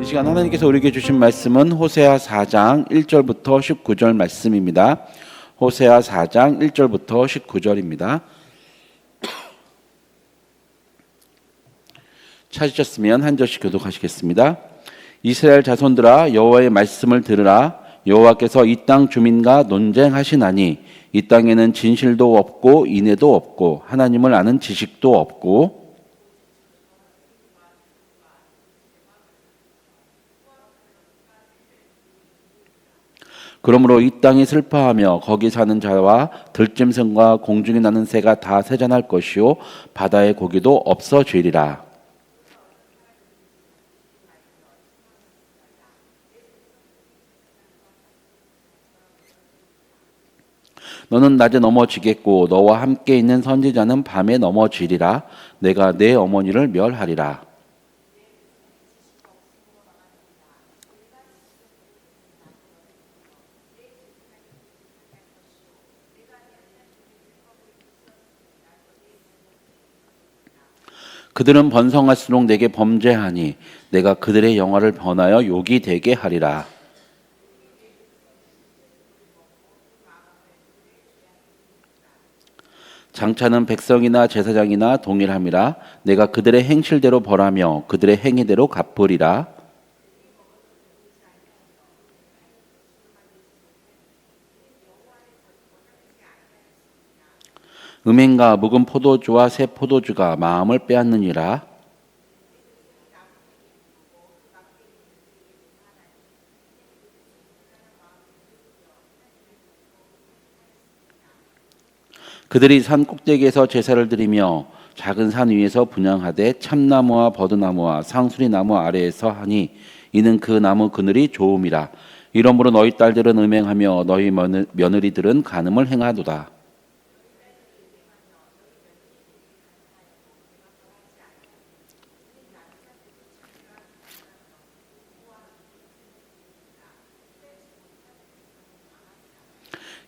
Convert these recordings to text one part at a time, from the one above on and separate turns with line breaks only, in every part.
시간 하나님께서 우리에게 주신 말씀은 호세아 4장 1절부터 19절 말씀입니다. 호세아 4장 1절부터 19절입니다. 찾으셨으면 한 절씩 교독하시겠습니다. 이스라엘 자손들아, 여호와의 말씀을 들으라. 여호와께서 이 땅 주민과 논쟁하시나니 이 땅에는 진실도 없고 인애도 없고 하나님을 아는 지식도 없고 그러므로 이 땅이 슬퍼하며 거기 사는 자와 들짐승과 공중에 나는 새가 다 세잔할 것이요 바다의 고기도 없어지리라. 너는 낮에 넘어지겠고 너와 함께 있는 선지자는 밤에 넘어지리라. 내가 내 어머니를 멸하리라. 그들은 번성할수록 내게 범죄하니 내가 그들의 영화를 번하여 욕이 되게 하리라. 장차는 백성이나 제사장이나 동일함이라. 내가 그들의 행실대로 벌하며 그들의 행위대로 갚으리라. 음행과 묵은 포도주와 새 포도주가 마음을 빼앗느니라. 그들이 산 꼭대기에서 제사를 드리며 작은 산 위에서 분향하되 참나무와 버드나무와 상수리나무 아래에서 하니 이는 그 나무 그늘이 좋음이라. 이러므로 너희 딸들은 음행하며 너희 며느리들은 간음을 행하도다.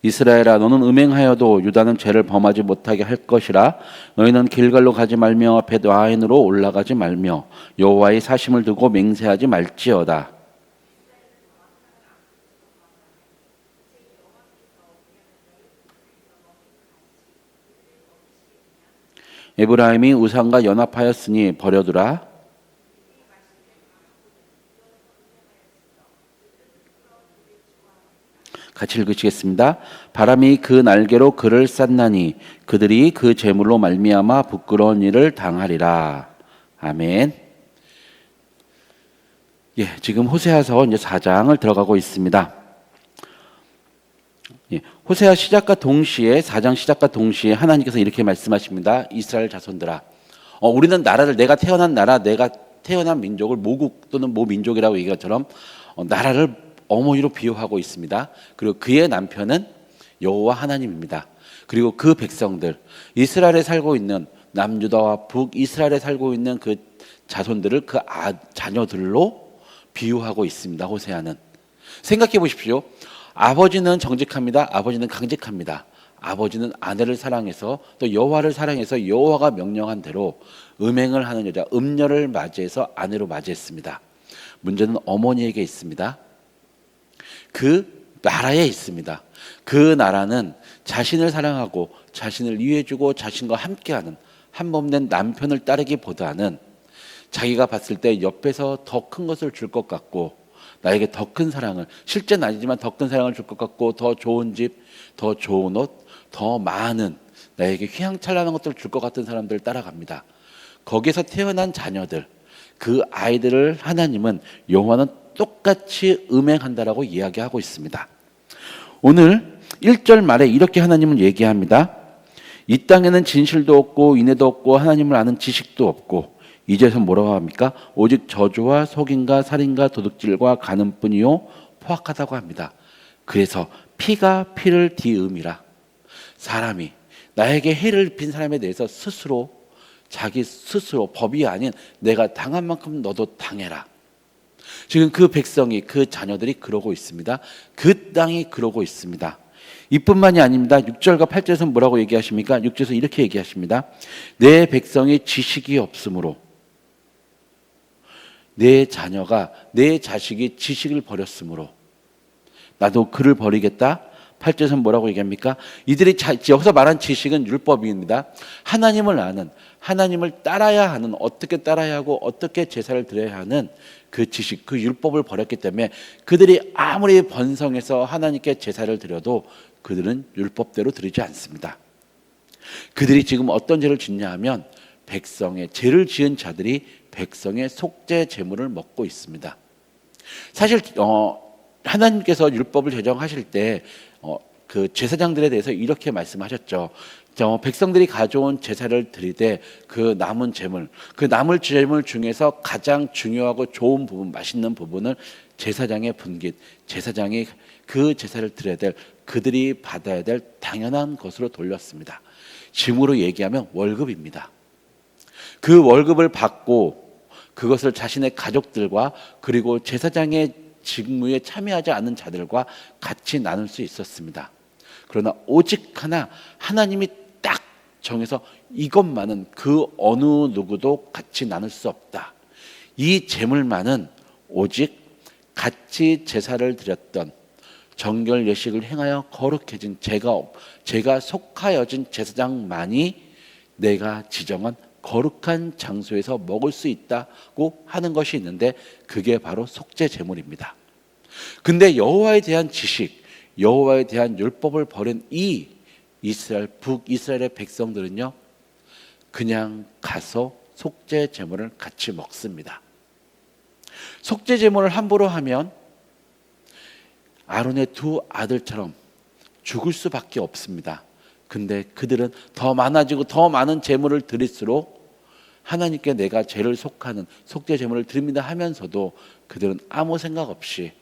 이스라엘아, 너는 음행하여도 유다는 죄를 범하지 못하게 할 것이라. 너희는 길갈로 가지 말며 벳아웬으로 올라가지 말며 여호와의 사심을 두고 맹세하지 말지어다. 에브라임이 우상과 연합하였으니 버려두라. 같이 읽으시겠습니다. 바람이 그 날개로 그를 쌌나니 그들이 그 재물로 말미암아 부끄러운 일을 당하리라. 아멘. 예, 지금 호세아서 이제 4장을 들어가고 있습니다. 예, 호세아 시작과 동시에 4장 시작과 동시에 하나님께서 이렇게 말씀하십니다. 이스라엘 자손들아, 우리는 나라를 내가 태어난 나라, 내가 태어난 민족을 모국 또는 모민족이라고 얘기한 것처럼 나라를 어머니로 비유하고 있습니다. 그리고 그의 남편은 여호와 하나님입니다. 그리고 그 백성들, 이스라엘에 살고 있는 남유다와 북이스라엘에 살고 있는 그 자손들을 그 자녀들로 비유하고 있습니다. 호세아는. 생각해 보십시오. 아버지는 정직합니다. 아버지는 강직합니다. 아버지는 아내를 사랑해서 또 여호와를 사랑해서 여호와가 명령한 대로 음행을 하는 여자, 음녀를 맞이해서 아내로 맞이했습니다. 문제는 어머니에게 있습니다. 그 나라에 있습니다. 그 나라는 자신을 사랑하고 자신을 위해주고 자신과 함께하는 한몸된 남편을 따르기보다는 자기가 봤을 때 옆에서 더 큰 것을 줄 것 같고 나에게 더 큰 사랑을, 실제는 아니지만 더 큰 사랑을 줄 것 같고 더 좋은 집, 더 좋은 옷, 더 많은 나에게 휘황찬란한 것들을 줄 것 같은 사람들을 따라갑니다. 거기서 태어난 자녀들, 그 아이들을 하나님은 여호와는 똑같이 음행한다라고 이야기하고 있습니다. 오늘 1절 말에 이렇게 하나님은 얘기합니다. 이 땅에는 진실도 없고 인애도 없고 하나님을 아는 지식도 없고, 이제서 뭐라고 합니까? 오직 저주와 속임과 살인과 도둑질과 간음뿐이요 포악하다고 합니다. 그래서 피가 피를 뒤음이라. 사람이 나에게 해를 입힌 사람에 대해서 스스로 자기 스스로 법이 아닌 내가 당한 만큼 너도 당해라. 지금 그 백성이, 그 자녀들이 그러고 있습니다. 그 땅이 그러고 있습니다. 이뿐만이 아닙니다. 6절과 8절에서 뭐라고 얘기하십니까? 6절에서 이렇게 얘기하십니다. 내 백성이 지식이 없으므로 내 자녀가, 내 자식이 지식을 버렸으므로 나도 그를 버리겠다. 8절에서 뭐라고 얘기합니까? 이들이 여기서 말한 지식은 율법입니다. 하나님을 아는, 하나님을 따라야 하는, 어떻게 따라야 하고 어떻게 제사를 드려야 하는 그 지식, 그 율법을 버렸기 때문에 그들이 아무리 번성해서 하나님께 제사를 드려도 그들은 율법대로 드리지 않습니다. 그들이 지금 어떤 죄를 짓냐 하면 백성의 죄를 지은 자들이 백성의 속죄 제물을 먹고 있습니다. 사실 하나님께서 율법을 제정하실 때 그 제사장들에 대해서 이렇게 말씀하셨죠. 백성들이 가져온 제사를 드리되 그 남은 제물, 그 남을 제물 중에서 가장 중요하고 좋은 부분, 맛있는 부분을 제사장의 분깃, 제사장이 그 제사를 드려야 될, 그들이 받아야 될 당연한 것으로 돌렸습니다. 지금으로 얘기하면 월급입니다. 그 월급을 받고 그것을 자신의 가족들과 그리고 제사장의 직무에 참여하지 않는 자들과 같이 나눌 수 있었습니다. 그러나 오직 하나, 하나님이 딱 정해서 이것만은 그 어느 누구도 같이 나눌 수 없다. 이 제물만은 오직 같이 제사를 드렸던, 정결 예식을 행하여 거룩해진 제가 속하여진 제사장만이 내가 지정한 거룩한 장소에서 먹을 수 있다고 하는 것이 있는데 그게 바로 속죄 제물입니다. 근데 여호와에 대한 지식, 여호와에 대한 율법을 버린 이 북이스라엘의 백성들은요, 그냥 가서 속죄 제물을 같이 먹습니다. 속죄 제물을 함부로 하면 아론의 두 아들처럼 죽을 수밖에 없습니다. 근데 그들은 더 많아지고 더 많은 제물을 드릴수록 하나님께 내가 죄를 속하는 속죄 제물을 드립니다 하면서도 그들은 아무 생각 없이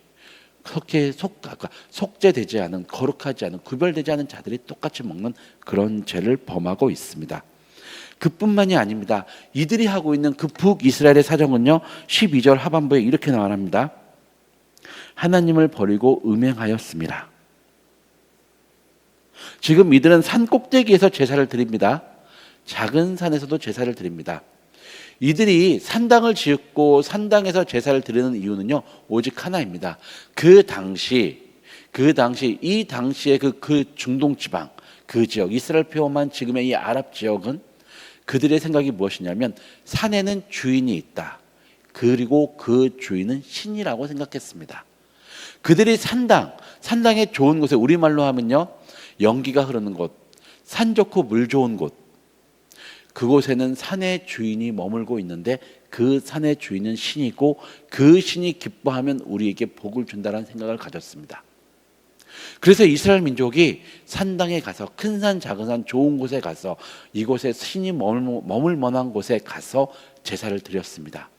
속죄되지 않은, 거룩하지 않은, 구별되지 않은 자들이 똑같이 먹는 그런 죄를 범하고 있습니다. 그뿐만이 아닙니다. 이들이 하고 있는 그 북이스라엘의 사정은요, 12절 하반부에 이렇게 말합니다. 하나님을 버리고 음행하였습니다. 지금 이들은 산 꼭대기에서 제사를 드립니다. 작은 산에서도 제사를 드립니다. 이들이 산당을 짓고 산당에서 제사를 드리는 이유는요, 오직 하나입니다. 그 당시 이 당시에 그 중동 지방, 그 지역, 이스라엘 표현한 지금의 이 아랍 지역은 그들의 생각이 무엇이냐면 산에는 주인이 있다. 그리고 그 주인은 신이라고 생각했습니다. 그들이 산당의 좋은 곳에, 우리말로 하면요, 연기가 흐르는 곳, 산 좋고 물 좋은 곳, 그곳에는 산의 주인이 머물고 있는데 그 산의 주인은 신이고 그 신이 기뻐하면 우리에게 복을 준다는 생각을 가졌습니다. 그래서 이스라엘 민족이 산당에 가서, 큰 산 작은 산 좋은 곳에 가서, 이곳에 신이 머물 만한 곳에 가서 제사를 드렸습니다.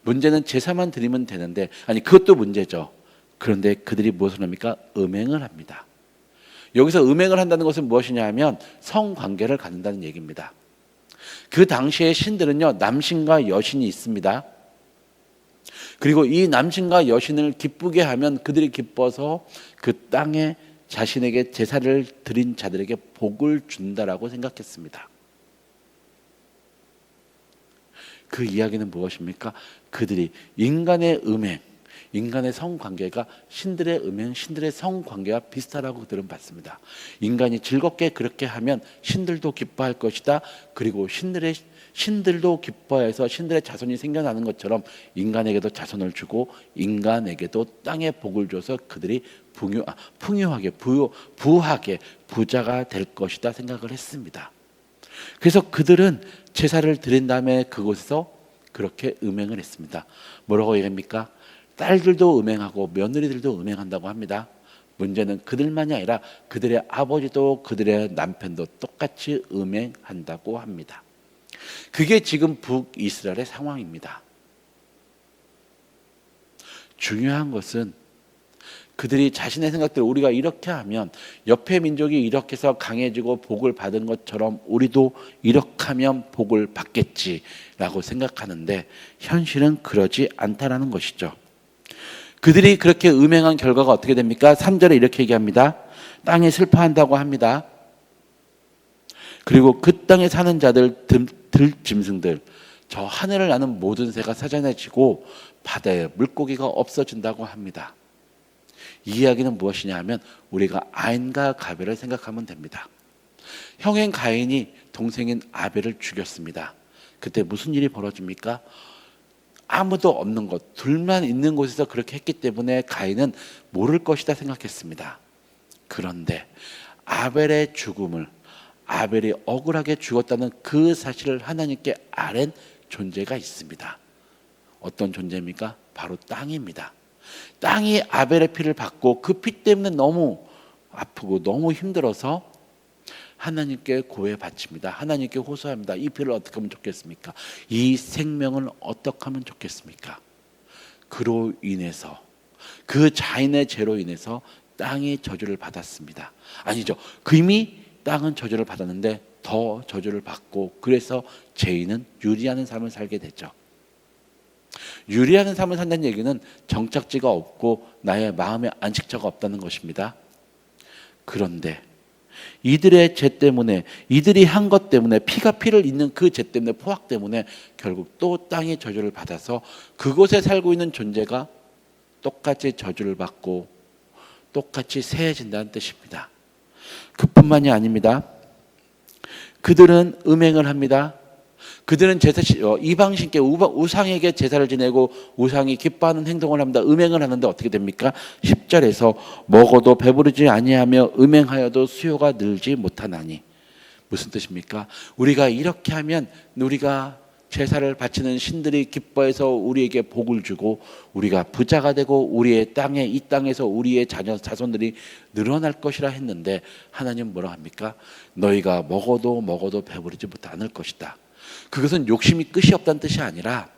문제는 제사만 드리면 되는데, 아니 그것도 문제죠. 그런데 그들이 무엇을 합니까? 음행을 합니다. 여기서 음행을 한다는 것은 무엇이냐 하면 성관계를 갖는다는 얘기입니다. 그 당시의 신들은요, 남신과 여신이 있습니다. 그리고 이 남신과 여신을 기쁘게 하면 그들이 기뻐서 그 땅에 자신에게 제사를 드린 자들에게 복을 준다라고 생각했습니다. 그 이야기는 무엇입니까? 그들이 인간의 음행, 인간의 성관계가 신들의 음행, 신들의 성관계와 비슷하다고 그들은 봤습니다. 인간이 즐겁게 그렇게 하면 신들도 기뻐할 것이다. 그리고 신들도 기뻐해서 신들의 자손이 생겨나는 것처럼 인간에게도 자손을 주고 인간에게도 땅에 복을 줘서 그들이 풍요하게 부하게 부자가 될 것이다 생각을 했습니다. 그래서 그들은 제사를 드린 다음에 그곳에서 그렇게 음행을 했습니다. 뭐라고 얘기합니까? 딸들도 음행하고 며느리들도 음행한다고 합니다. 문제는 그들만이 아니라 그들의 아버지도 그들의 남편도 똑같이 음행한다고 합니다. 그게 지금 북이스라엘의 상황입니다. 중요한 것은 그들이 자신의 생각대로 우리가 이렇게 하면 옆에 민족이 이렇게 해서 강해지고 복을 받은 것처럼 우리도 이렇게 하면 복을 받겠지라고 생각하는데 현실은 그러지 않다라는 것이죠. 그들이 그렇게 음행한 결과가 어떻게 됩니까? 3절에 이렇게 얘기합니다. 땅에 슬퍼한다고 합니다. 그리고 그 땅에 사는 자들, 들짐승들, 저 하늘을 나는 모든 새가 사자해지고 바다에 물고기가 없어진다고 합니다. 이 이야기는 무엇이냐 하면 우리가 아인과 가벨을 생각하면 됩니다. 형인 가인이 동생인 아벨을 죽였습니다. 그때 무슨 일이 벌어집니까? 아무도 없는 곳, 둘만 있는 곳에서 그렇게 했기 때문에 가인은 모를 것이다 생각했습니다. 그런데 아벨의 죽음을, 아벨이 억울하게 죽었다는 그 사실을 하나님께 아랜 존재가 있습니다. 어떤 존재입니까? 바로 땅입니다. 땅이 아벨의 피를 받고 그 피 때문에 너무 아프고 너무 힘들어서 하나님께 고해 바칩니다. 하나님께 호소합니다. 이 피를 어떻게 하면 좋겠습니까? 이 생명을 어떻게 하면 좋겠습니까? 그로 인해서, 그 자인의 죄로 인해서 땅이 저주를 받았습니다. 아니죠. 이미 땅은 저주를 받았는데 더 저주를 받고, 그래서 죄인은 유리하는 삶을 살게 되죠. 유리하는 삶을 산다는 얘기는 정착지가 없고 나의 마음의 안식처가 없다는 것입니다. 그런데 이들의 죄 때문에, 이들이 한 것 때문에, 피가 피를 잇는 그 죄 때문에, 포악 때문에 결국 또 땅이 저주를 받아서 그곳에 살고 있는 존재가 똑같이 저주를 받고 똑같이 세해진다는 뜻입니다. 그뿐만이 아닙니다. 그들은 음행을 합니다. 그들은 이방신께, 우상에게 제사를 지내고 우상이 기뻐하는 행동을 합니다. 음행을 하는데 어떻게 됩니까? 10절에서 먹어도 배부르지 아니하며 음행하여도 수요가 늘지 못하나니. 무슨 뜻입니까? 우리가 이렇게 하면 우리가 제사를 바치는 신들이 기뻐해서 우리에게 복을 주고 우리가 부자가 되고 우리의 땅에, 이 땅에서 우리의 자손들이 늘어날 것이라 했는데 하나님 뭐라 합니까? 너희가 먹어도 배부르지 못할 것이다. 그것은 욕심이 끝이 없다는 뜻이 아니라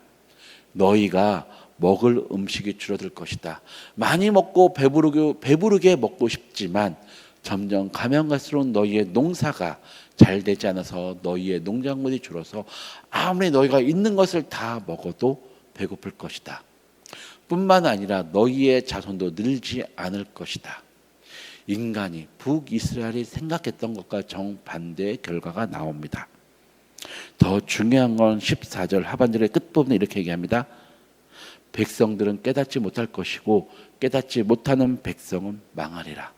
너희가 먹을 음식이 줄어들 것이다. 많이 먹고 배부르게 먹고 싶지만 점점 가면 갈수록 너희의 농사가 잘 되지 않아서 너희의 농작물이 줄어서 아무리 너희가 있는 것을 다 먹어도 배고플 것이다. 뿐만 아니라 너희의 자손도 늘지 않을 것이다. 인간이, 북이스라엘이 생각했던 것과 정반대의 결과가 나옵니다. 더 중요한 건 14절 하반절의 끝부분에 이렇게 얘기합니다. 백성들은 깨닫지 못할 것이고 깨닫지 못하는 백성은 망하리라.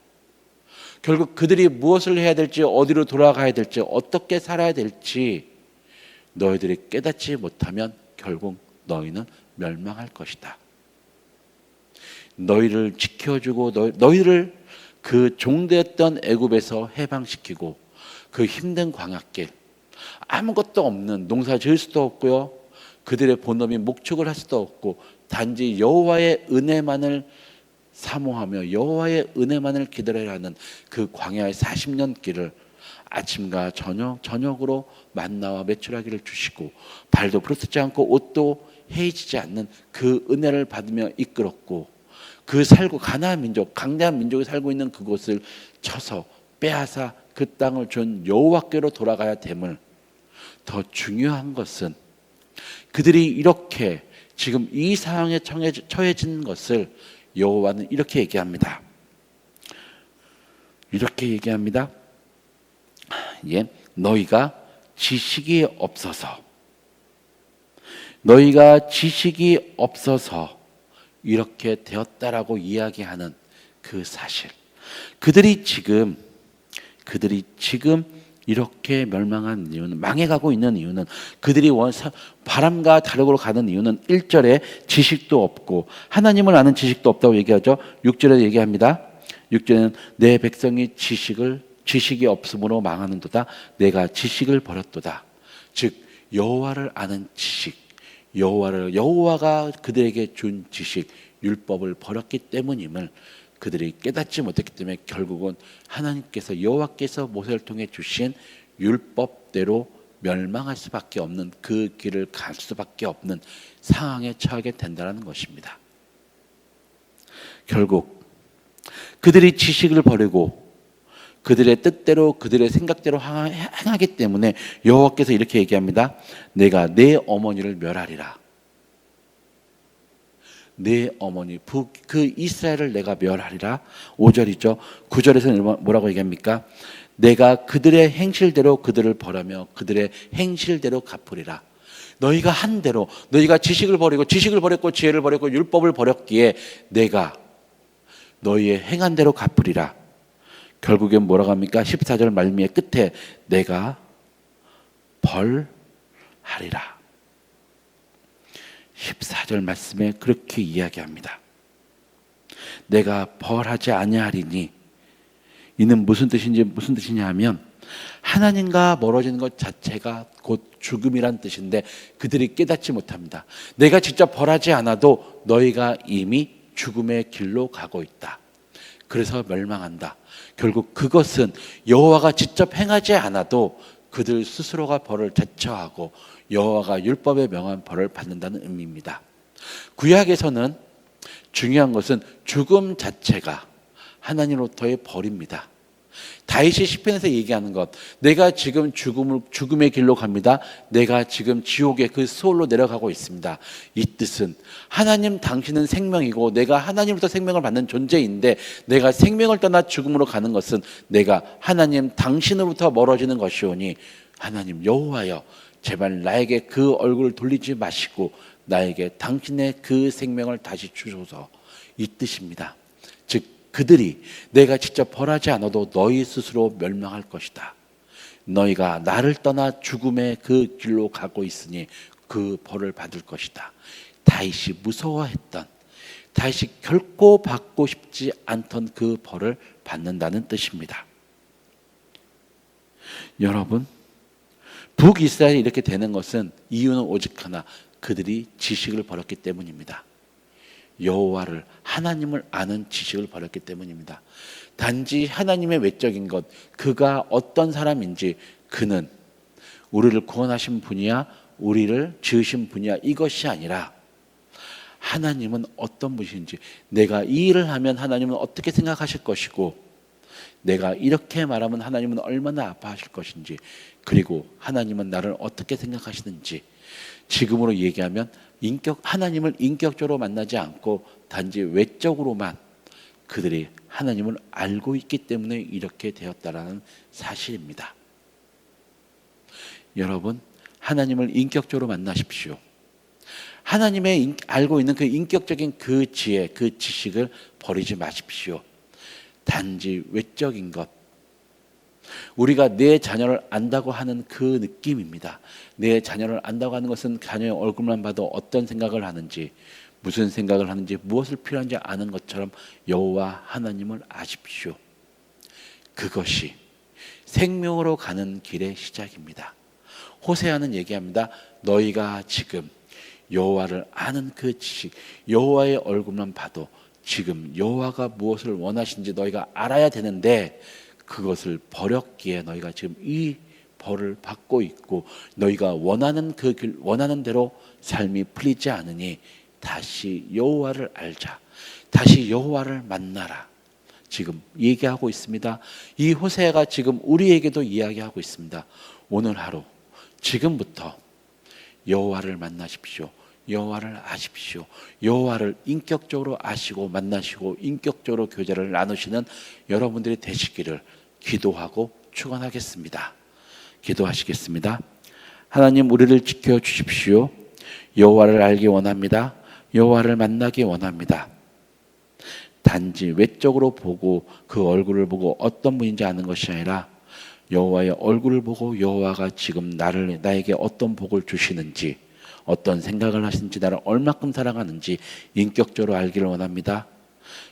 결국 그들이 무엇을 해야 될지, 어디로 돌아가야 될지, 어떻게 살아야 될지 너희들이 깨닫지 못하면 결국 너희는 멸망할 것이다. 너희를 지켜주고 너희를 그 종되었던 애굽에서 해방시키고 그 힘든 광야길, 아무것도 없는, 농사 지을 수도 없고요, 그들의 본업이 목축을 할 수도 없고 단지 여호와의 은혜만을 사모하며 여호와의 은혜만을 기다려야 하는 그 광야의 40년 길을 아침과 저녁으로 만나와 메추라기를 주시고 발도 부르트지 않고 옷도 해이지지 않는 그 은혜를 받으며 이끌었고, 그 살고 가나안 민족, 강대한 민족이 살고 있는 그곳을 쳐서 빼앗아 그 땅을 준 여호와께로 돌아가야 됨을, 더 중요한 것은 그들이 이렇게 지금 이 상황에 처해진 것을 여호와는 이렇게 얘기합니다. 이렇게 얘기합니다. 예, 너희가 지식이 없어서 이렇게 되었다라고 이야기하는 그 사실. 그들이 지금 이렇게 멸망한 이유는, 망해가고 있는 이유는, 그들이 바람과 다르고 가는 이유는 1절에 지식도 없고 하나님을 아는 지식도 없다고 얘기하죠. 6절에 얘기합니다. 6절에는 내 백성이 지식이 없으므로 망하는도다. 내가 지식을 버렸도다. 즉 여호와를 아는 지식, 여호와가 그들에게 준 지식, 율법을 버렸기 때문임을 그들이 깨닫지 못했기 때문에 결국은 하나님께서, 여호와께서 모세를 통해 주신 율법대로 멸망할 수밖에 없는, 그 길을 갈 수밖에 없는 상황에 처하게 된다는 것입니다. 결국 그들이 지식을 버리고 그들의 뜻대로, 그들의 생각대로 행하기 때문에 여호와께서 이렇게 얘기합니다. 내가 내 어머니를 멸하리라. 내 어머니, 그 이스라엘을 내가 멸하리라. 5절이죠. 9절에서는 뭐라고 얘기합니까? 내가 그들의 행실대로 그들을 벌하며 그들의 행실대로 갚으리라. 너희가 한 대로 너희가 지식을 버리고 지식을 버렸고 지혜를 버렸고 율법을 버렸기에 내가 너희의 행한 대로 갚으리라. 결국엔 뭐라고 합니까? 14절 말미의 끝에 내가 벌하리라. 14절 말씀에 그렇게 이야기합니다. 내가 벌하지 아니하리니, 이는 무슨 뜻이냐 하면 하나님과 멀어지는 것 자체가 곧 죽음이란 뜻인데 그들이 깨닫지 못합니다. 내가 직접 벌하지 않아도 너희가 이미 죽음의 길로 가고 있다. 그래서 멸망한다. 결국 그것은 여호와가 직접 행하지 않아도 그들 스스로가 벌을 자처하고 여호와가 율법에 명한 벌을 받는다는 의미입니다. 구약에서는 중요한 것은 죽음 자체가 하나님으로부터의 벌입니다. 다윗이 시편에서 얘기하는 것, 내가 지금 죽음의 길로 갑니다. 내가 지금 지옥의 그 수월로 내려가고 있습니다. 이 뜻은 하나님 당신은 생명이고 내가 하나님으로부터 생명을 받는 존재인데 내가 생명을 떠나 죽음으로 가는 것은 내가 하나님 당신으로부터 멀어지는 것이오니 하나님 여호와여 제발 나에게 그 얼굴을 돌리지 마시고 나에게 당신의 그 생명을 다시 주소서, 이 뜻입니다. 즉 그들이 내가 직접 벌하지 않아도 너희 스스로 멸망할 것이다. 너희가 나를 떠나 죽음의 그 길로 가고 있으니 그 벌을 받을 것이다. 다윗이 무서워했던, 다윗이 결코 받고 싶지 않던 그 벌을 받는다는 뜻입니다. 여러분, 북이스라엘이 이렇게 되는 것은 이유는 오직 하나, 그들이 지식을 버렸기 때문입니다. 여호와를, 하나님을 아는 지식을 버렸기 때문입니다. 단지 하나님의 외적인 것, 그가 어떤 사람인지, 그는 우리를 구원하신 분이야, 우리를 지으신 분이야, 이것이 아니라 하나님은 어떤 분이신지, 내가 이 일을 하면 하나님은 어떻게 생각하실 것이고 내가 이렇게 말하면 하나님은 얼마나 아파하실 것인지, 그리고 하나님은 나를 어떻게 생각하시는지, 지금으로 얘기하면 하나님을 인격적으로 만나지 않고 단지 외적으로만 그들이 하나님을 알고 있기 때문에 이렇게 되었다라는 사실입니다. 여러분, 하나님을 인격적으로 만나십시오. 하나님의 알고 있는 그 인격적인 그 지혜, 그 지식을 버리지 마십시오. 단지 외적인 것, 우리가 내 자녀를 안다고 하는 그 느낌입니다. 내 자녀를 안다고 하는 것은 자녀의 얼굴만 봐도 어떤 생각을 하는지, 무슨 생각을 하는지, 무엇을 필요한지 아는 것처럼 여호와 하나님을 아십시오. 그것이 생명으로 가는 길의 시작입니다. 호세아는 얘기합니다. 너희가 지금 여호와를 아는 그 지식, 여호와의 얼굴만 봐도 지금 여호와가 무엇을 원하시는지 너희가 알아야 되는데 그것을 버렸기에 너희가 지금 이 벌을 받고 있고 너희가 원하는 그 길, 원하는 대로 삶이 풀리지 않으니 다시 여호와를 알자. 다시 여호와를 만나라. 지금 얘기하고 있습니다. 이 호세아가 지금 우리에게도 이야기하고 있습니다. 오늘 하루 지금부터 여호와를 만나십시오. 여호와를 아십시오. 여호와를 인격적으로 아시고 만나시고 인격적으로 교제를 나누시는 여러분들이 되시기를 기도하고 축원하겠습니다. 기도하시겠습니다. 하나님, 우리를 지켜주십시오. 여호와를 알기 원합니다. 여호와를 만나기 원합니다. 단지 외적으로 보고 그 얼굴을 보고 어떤 분인지 아는 것이 아니라 여호와의 얼굴을 보고 여호와가 지금 나에게 어떤 복을 주시는지, 어떤 생각을 하시는지, 나를 얼마큼 사랑하는지 인격적으로 알기를 원합니다.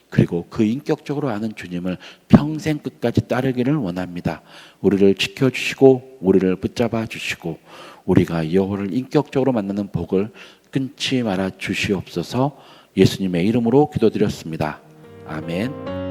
그리고 그 인격적으로 아는 주님을 평생 끝까지 따르기를 원합니다. 우리를 지켜주시고 우리를 붙잡아 주시고 우리가 여호와를 인격적으로 만나는 복을 끊지 말아 주시옵소서. 예수님의 이름으로 기도드렸습니다. 아멘.